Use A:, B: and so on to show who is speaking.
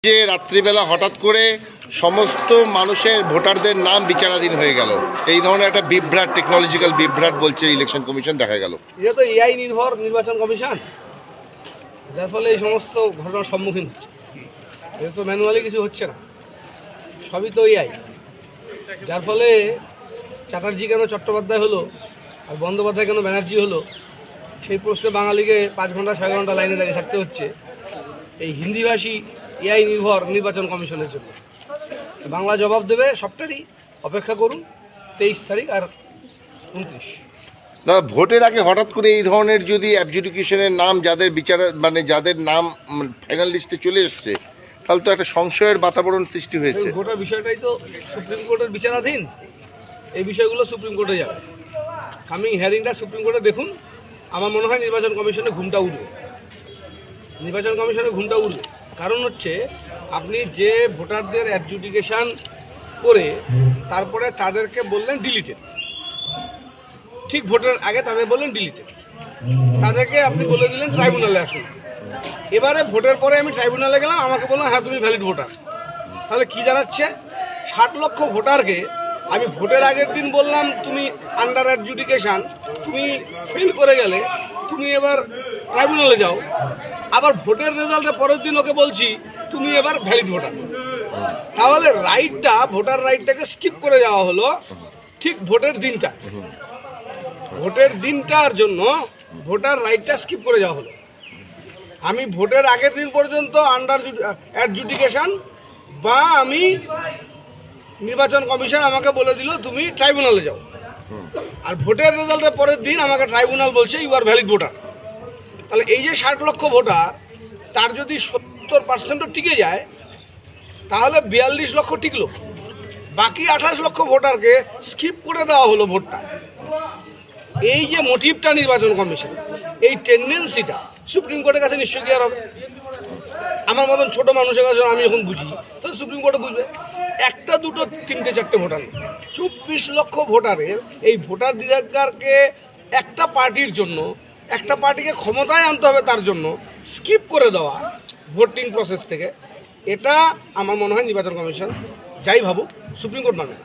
A: যে রাত্রিবেলা হঠাৎ করে সমস্ত মানুষের ভোটারদের নাম বিচারাধীন হয়ে গেল, এই ধরনের একটা বিভ্রাট, টেকনোলজিক্যাল বিভ্রাট বলছে ইলেকশন কমিশন, দেখা গেল।
B: এটা তো এআই নির্ভর নির্বাচন কমিশন, যার ফলে এই সমস্ত ঘটনার সম্মুখীন হচ্ছে। এটা তো ম্যানুয়ালি কিছু হচ্ছে না, সবই তো এআই। যার ফলে চ্যাটার্জি কেন চট্টোপাধ্যায় হলো আর বন্দ্যোপাধ্যায় কেন ব্যানার্জি হলো, সেই প্রশ্নে বাঙালিকে 5 ঘন্টা 6 ঘন্টা লাইনে দাঁড়িয়ে থাকতে হচ্ছে এই হিন্দিভাষী এআই নির্ভর নির্বাচন কমিশনের জন্য। বাংলা জবাব দেবে সবটারই, অপেক্ষা করুন 23 তারিখ আর 29।
A: দাদা, ভোটের আগে হঠাৎ করে এই ধরনের যদি অ্যাডজুডিকেশনের নাম যাদের যাদের নাম ফাইনাল লিস্টে চলে এসছে, তাহলে তো একটা সংশয়ের বাতাবরণ সৃষ্টি হয়েছে।
B: গোটা বিষয়টাই তো সুপ্রিম কোর্টের বিচারাধীন, এই বিষয়গুলো সুপ্রিম কোর্টে যাবে। কামিং হিয়ারিংটা সুপ্রিম কোর্টে দেখুন। আমার মনে হয় নির্বাচন কমিশনে ঘুমটা উঠবে, নির্বাচন কমিশনে ঘুমটা উঠবে। কারণ হচ্ছে, আপনি যে ভোটারদের অ্যাডজুডিকেশন করে তারপরে তাদেরকে বললেন ডিলিটেড, ঠিক ভোটের আগে তাদের বললেন ডিলিটেড, তাদেরকে আপনি বলে দিলেন ট্রাইব্যুনালে আসুন। এবারে ভোটের পরে আমি ট্রাইব্যুনালে গেলাম, আমাকে বললাম হ্যাঁ তুমি ভ্যালিড ভোটার। তাহলে কি জানাচ্ছে? 60 লক্ষ ভোটারকে আমি ভোটের আগের দিন বললাম তুমি আন্ডার অ্যাডজুডিকেশন, তুমি ফেল করে গেলে তুমি এবার ট্রাইব্যুনালে যাও। আবার ভোটের রেজাল্টের পরের দিন ওকে বলছি তুমি এবার ভ্যালিড ভোটার। তাহলে রাইটটা, ভোটার রাইটটাকে স্কিপ করে যাওয়া হলো ঠিক ভোটের দিনটা। ভোটের দিনটার জন্য ভোটার রাইটটা স্কিপ করে যাওয়া হলো। আমি ভোটের আগের দিন পর্যন্ত আন্ডার অ্যাডজুডিকেশন বা আমি নির্বাচন কমিশন আমাকে বলে দিল তুমি ট্রাইব্যুনালে যাও, আর ভোটের রেজাল্টের পরের দিন আমাকে ট্রাইব্যুনাল বলছে ইউ আর ভ্যালিড ভোটার। তাহলে এই যে 60 লক্ষ ভোটার, তার যদি 70% টিকে যায়, তাহলে 42 লক্ষ টিকলো। বাকি 28 লক্ষ ভোটারকে স্কিপ করে দেওয়া হলো ভোটটা। এই যে মোটিভটা নির্বাচন কমিশন, এই টেন্ডেন্সিটা সুপ্রিম কোর্টের কাছে নিশ্চয়ই ক্লিয়ার হবে। আমার মতন ছোট মানুষের কাছে আমি যখন বুঝি, তাহলে সুপ্রিম কোর্টে বুঝবে। একটা, দুটো, তিনটে, চারটে ভোটার, 24 লক্ষ ভোটারের এই ভোটার অধিকারকে একটা পার্টির জন্য, একটা পার্টিকে ক্ষমতায় আনতে হবে তার জন্য স্কিপ করে দেওয়া ভোটিং প্রসেস থেকে, এটা আমার মনে হয় নির্বাচন কমিশন যাই ভাবুক সুপ্রিম কোর্ট মানে।